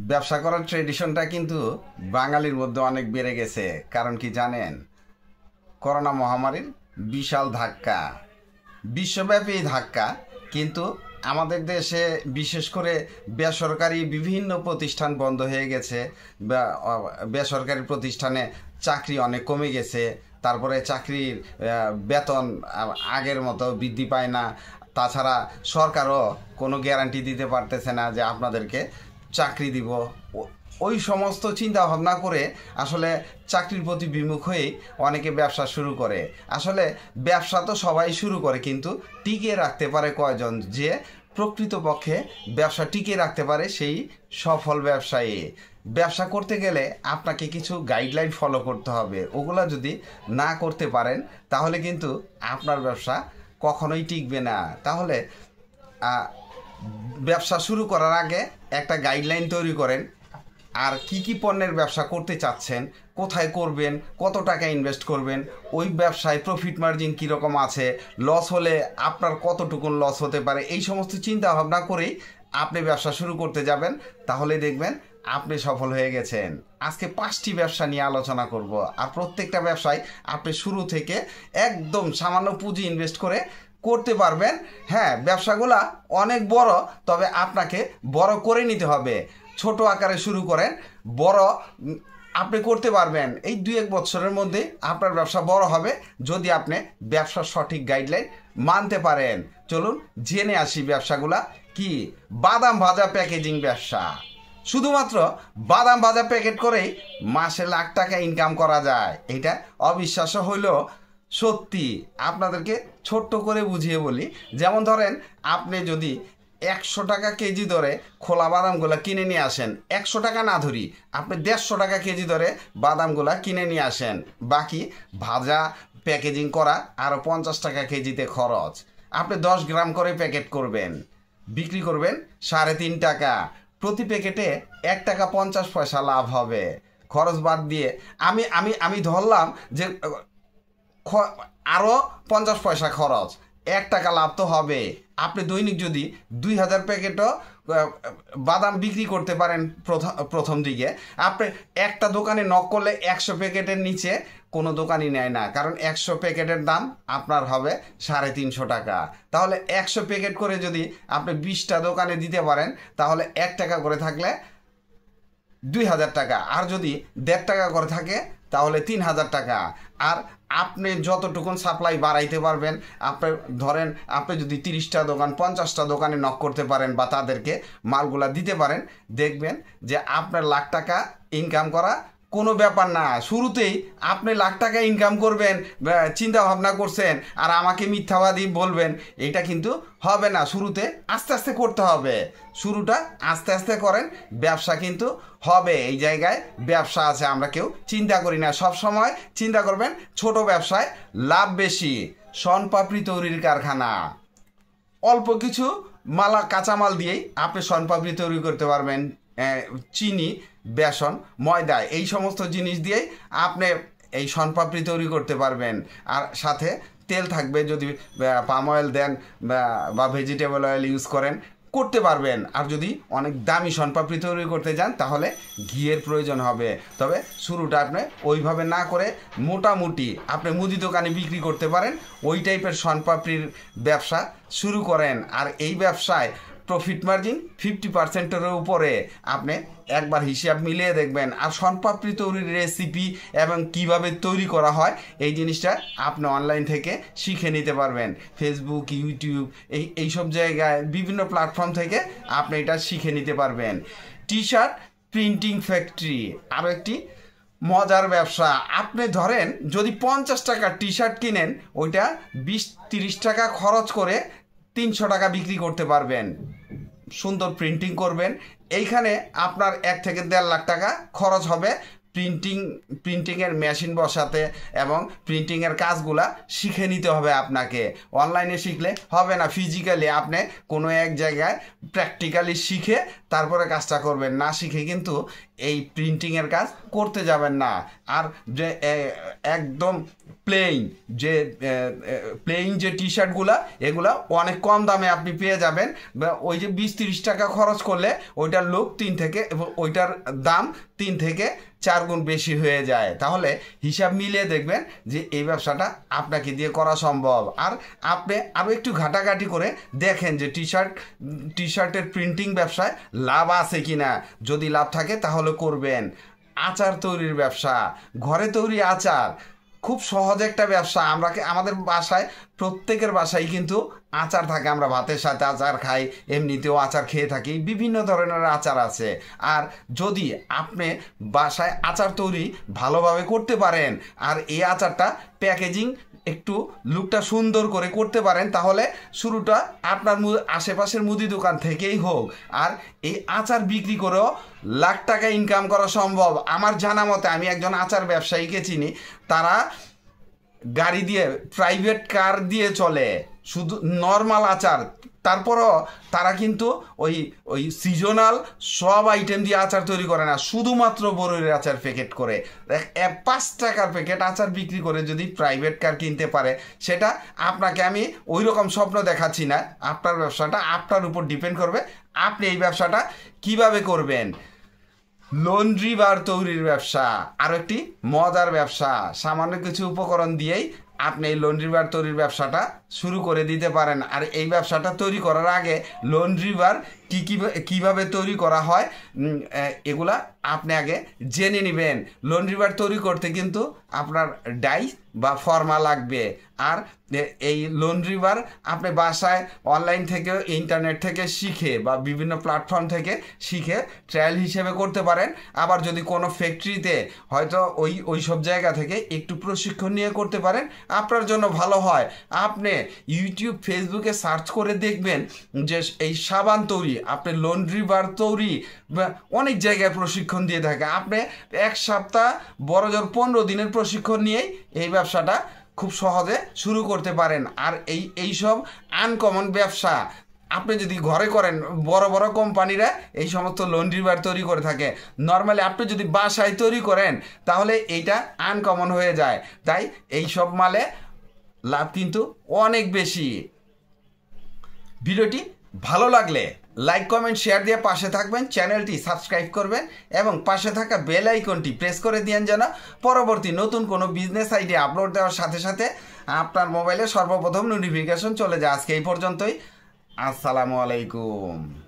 ব্যবসা করার ট্রেডিশনটা কিন্তু বাঙালির মধ্যে অনেক বেড়ে গেছে। কারণ কি জানেন? করোনা মহামারীর বিশাল ধাক্কা, বিশ্বব্যাপী ধাক্কা। কিন্তু আমাদের দেশে বিশেষ করে বেসরকারি বিভিন্ন প্রতিষ্ঠান বন্ধ হয়ে গেছে। বেসরকারি প্রতিষ্ঠানে চাকরি অনেক কমে গেছে। তারপরে চাকরির বেতন আগের মতো বৃদ্ধি পায় না। তাছাড়া সরকারও কোনো গ্যারান্টি দিতে পারতেছে না যে আপনাদেরকে চাকরি দিব। ওই সমস্ত চিন্তা ভাবনা করে আসলে চাকরির প্রতি বিমুখ হয়েই অনেকে ব্যবসা শুরু করে। আসলে ব্যবসা তো সবাই শুরু করে, কিন্তু টিকিয়ে রাখতে পারে কয়জন? যে প্রকৃতপক্ষে ব্যবসা টিকিয়ে রাখতে পারে সেই সফল ব্যবসায়ী। ব্যবসা করতে গেলে আপনাকে কিছু গাইডলাইন ফলো করতে হবে। ওগুলা যদি না করতে পারেন তাহলে কিন্তু আপনার ব্যবসা কখনোই টিকবে না। তাহলে ব্যবসা শুরু করার আগে একটা গাইডলাইন তৈরি করেন। আর কি পণ্যের ব্যবসা করতে চাচ্ছেন, কোথায় করবেন, কত টাকা ইনভেস্ট করবেন, ওই ব্যবসায় প্রফিট মার্জিন কীরকম আছে, লস হলে আপনার কতটুকুন লস হতে পারে, এই সমস্ত চিন্তা ভাবনা করেই আপনি ব্যবসা শুরু করতে যাবেন। তাহলে দেখবেন আপনি সফল হয়ে গেছেন। আজকে 5টি ব্যবসা নিয়ে আলোচনা করব। আর প্রত্যেকটা ব্যবসায় আপনি শুরু থেকে একদম সামান্য পুঁজি ইনভেস্ট করে করতে পারবেন। হ্যাঁ, ব্যবসাগুলা অনেক বড়, তবে আপনাকে বড় করে নিতে হবে। ছোট আকারে শুরু করেন, বড় আপনি করতে পারবেন। এই 2-1 বছরের মধ্যে আপনার ব্যবসা বড় হবে যদি আপনি ব্যবসার সঠিক গাইডলাইন মানতে পারেন। চলুন জেনে আসি ব্যবসাগুলা কি। বাদাম ভাজা প্যাকেজিং ব্যবসা। শুধুমাত্র বাদাম ভাজা প্যাকেট করেই মাসে লাখ টাকা ইনকাম করা যায়। এটা অবিশ্বাস্য হইলেও সত্যি। আপনাদেরকে ছোট্ট করে বুঝিয়ে বলি। যেমন ধরেন, আপনি যদি 100 টাকা কেজি ধরে খোলা বাদামগুলা কিনে নিয়ে আসেন, 100 টাকা না ধরি, আপনি 150 টাকা কেজি ধরে বাদামগুলা কিনে নিয়ে আসেন, বাকি ভাজা প্যাকেজিং করা আরও 50 টাকা কেজিতে খরচ। আপনি 10 গ্রাম করে প্যাকেট করবেন, বিক্রি করবেন 3.5 টাকা। প্রতি প্যাকেটে 1 টাকা 50 পয়সা লাভ হবে। খরচ বাদ দিয়ে আমি আমি আমি ধরলাম যে আরও 50 পয়সা খরচ, 1 টাকা লাভ তো হবে। আপনি দৈনিক যদি 2000 প্যাকেটও বাদাম বিক্রি করতে পারেন প্রথম দিকে, আপনি একটা দোকানে নক করলে 100 প্যাকেটের নিচে কোনো দোকানই নেয় না। কারণ 100 প্যাকেটের দাম আপনার হবে 350 টাকা। তাহলে 100 প্যাকেট করে যদি আপনি 20টা দোকানে দিতে পারেন, তাহলে 1 টাকা করে থাকলে 2000 টাকা। আর যদি 1.5 টাকা করে থাকে তাহলে 3000 টাকা। আর আপনি যতটুকুন সাপ্লাই বাড়াইতে পারবেন, আপনি ধরেন আপনি যদি 30টা দোকান 50টা দোকানে নক করতে পারেন বা তাদেরকে মালগুলা দিতে পারেন, দেখবেন যে আপনার লাখ টাকা ইনকাম করা কোনো ব্যাপার না। শুরুতেই আপনি লাখ টাকা ইনকাম করবেন চিন্তা ভাবনা করছেন আর আমাকে মিথ্যাবাদী বলবেন, এটা কিন্তু হবে না। শুরুতে আস্তে আস্তে করতে হবে। শুরুটা আস্তে আস্তে করেন, ব্যবসা কিন্তু হবে। এই জায়গায় ব্যবসা আছে, আমরা কেউ চিন্তা করি না। সব সময় চিন্তা করবেন ছোট ব্যবসায় লাভ বেশি। শনপাপড়ি তৈরির কারখানা। অল্প কিছু কাঁচামাল দিয়েই আপনি শনপাপড়ি তৈরি করতে পারবেন। চিনি, বেসন, ময়দা, এই সমস্ত জিনিস দিয়েই আপনি এই শনপাপড়ি তৈরি করতে পারবেন। আর সাথে তেল থাকবে, যদি পাম অয়েল দেন বা ভেজিটেবল অয়েল ইউজ করেন করতে পারবেন। আর যদি অনেক দামি শনপাপড়ি তৈরি করতে যান তাহলে ঘিয়ের প্রয়োজন হবে। তবে শুরুটা আপনি ওইভাবে না করে মোটামুটি আপনি মুদি দোকানে বিক্রি করতে পারেন, ওই টাইপের শনপাপড়ির ব্যবসা শুরু করেন। আর এই ব্যবসায় প্রফিট মার্জিন 50%-এর উপরে। আপনি একবার হিসাব মিলিয়ে দেখবেন। আর শনপাপড়ি তৈরির রেসিপি এবং কিভাবে তৈরি করা হয় এই জিনিসটা আপনি অনলাইন থেকে শিখে নিতে পারবেন। ফেসবুক, ইউটিউব, এইসব জায়গায় বিভিন্ন প্ল্যাটফর্ম থেকে আপনি এটা শিখে নিতে পারবেন। টি শার্ট প্রিন্টিং ফ্যাক্টরি আরও একটি মজার ব্যবসা। আপনি ধরেন যদি 50 টাকার টি শার্ট কিনেন, ওইটা 20-30 টাকা খরচ করে 300 টাকা বিক্রি করতে পারবেন। সুন্দর প্রিন্টিং করবেন, এইখানে আপনার 1 থেকে 1.5 লাখ টাকা খরচ হবে প্রিন্টিংয়ের মেশিন বসাতে এবং প্রিন্টিংয়ের কাজগুলা শিখে নিতে হবে আপনাকে। অনলাইনে শিখলে হবে না, ফিজিক্যালি আপনি কোনো এক জায়গায় প্র্যাকটিক্যালি শিখে তারপরে কাজটা করবেন। না শিখে কিন্তু এই প্রিন্টিংয়ের কাজ করতে যাবেন না। আর যে একদম প্লেইন যে টি শার্টগুলা, এগুলা অনেক কম দামে আপনি পেয়ে যাবেন। ওই যে 20-30 টাকা খরচ করলে ওইটার লুক 3 থেকে, ওইটার দাম 3 থেকে 4 গুণ বেশি হয়ে যায়। তাহলে হিসাব মিলিয়ে দেখবেন যে এই ব্যবসাটা আপনাকে দিয়ে করা সম্ভব। আর আপনি আরও একটু ঘাটাঘাটি করে দেখেন যে টি শার্টের প্রিন্টিং ব্যবসায় লাভ আছে কিনা। যদি লাভ থাকে তাহলে করবেন। আচার তৈরির ব্যবসা, ঘরে তৈরি আচার খুব সহজ একটা ব্যবসা। আমাদের বাসায়, প্রত্যেকের বাসায় কিন্তু আচার থাকে। আমরা ভাতের সাথে আচার খাই, এমনিতেও আচার খেয়ে থাকি, বিভিন্ন ধরনের আচার আছে। আর যদি আপনি বাসায় আচার তৈরি ভালোভাবে করতে পারেন আর এই আচারটা প্যাকেজিং একটু লুকটা সুন্দর করে করতে পারেন, তাহলে শুরুটা আপনার আশেপাশের মুদি দোকান থেকেই হোক। আর এই আচার বিক্রি করেও লাখ টাকা ইনকাম করা সম্ভব। আমার জানা মতে, আমি একজন আচার ব্যবসায়ীকে চিনি, তারা গাড়ি দিয়ে, প্রাইভেট কার দিয়ে চলে, শুধু নর্মাল আচার। তারপরও তারা কিন্তু ওই সিজনাল সব আইটেম দিয়ে আচার তৈরি করে না, শুধুমাত্র বড়ইয়ের আচার প্যাকেট করে 5 টাকার প্যাকেট আচার বিক্রি করে যদি প্রাইভেট কার কিনতে পারে, সেটা আপনাকে আমি ওই রকম স্বপ্ন দেখাচ্ছি না। আপনার ব্যবসাটা আপনার উপর ডিপেন্ড করবে, আপনি এই ব্যবসাটা কিভাবে করবেন। লন্ড্রি বার তৈরির ব্যবসা আরও একটি মজার ব্যবসা। সামান্য কিছু উপকরণ দিয়েই আপনি এই লন্ড্রি বার তৈরির ব্যবসাটা শুরু করে দিতে পারেন। আর এই ব্যবসাটা তৈরি করার আগে লন্ড্রি বার কীভাবে তৈরি করা হয় এগুলা আপনি আগে জেনে নেবেন। লন্ড্রি বার তৈরি করতে কিন্তু আপনার ডাই বা ফর্মা লাগবে। আর এই লন্ড্রি বার আপনি বাসায় অনলাইন থেকে, ইন্টারনেট থেকে শিখে বা বিভিন্ন প্ল্যাটফর্ম থেকে শিখে ট্রায়াল হিসেবে করতে পারেন। আবার যদি কোনো ফ্যাক্টরিতে হয়তো ওই সব জায়গা থেকে একটু প্রশিক্ষণ নিয়ে করতে পারেন, আপনার জন্য ভালো হয়। আপনি ইউটিউব, ফেসবুকে সার্চ করে দেখবেন যে এই সাবান তৈরি, আপনি লন্ড্রি বার তৈরি অনেক জায়গায় প্রশিক্ষণ দিয়ে থাকে। আপনি 1 সপ্তাহ, বড় জোর 15 দিনের প্রশিক্ষণ নিয়েই এই ব্যবসাটা খুব সহজে শুরু করতে পারেন। আর এই সব আনকমন ব্যবসা আপনি যদি ঘরে করেন, বড় বড় কোম্পানিরা এই সমস্ত লন্ড্রি বার তৈরি করে থাকে। নর্মালি আপনি যদি বাসায় তৈরি করেন তাহলে এইটা আনকমন হয়ে যায়। তাই এই সব মালে লাভ কিন্তু অনেক বেশি। ভিডিওটি ভালো লাগলে লাইক, কমেন্ট, শেয়ার দিয়ে পাশে থাকবেন, চ্যানেলটি সাবস্ক্রাইব করবেন এবং পাশে থাকা বেল আইকনটি প্রেস করে দিয়েন যেন পরবর্তী নতুন কোনো বিজনেস আইডিয়া আপলোড দেওয়ার সাথে সাথে আপনার মোবাইলে সর্বপ্রথম নোটিফিকেশন চলে যায়। আজকে এই পর্যন্তই। আসসালামু আলাইকুম।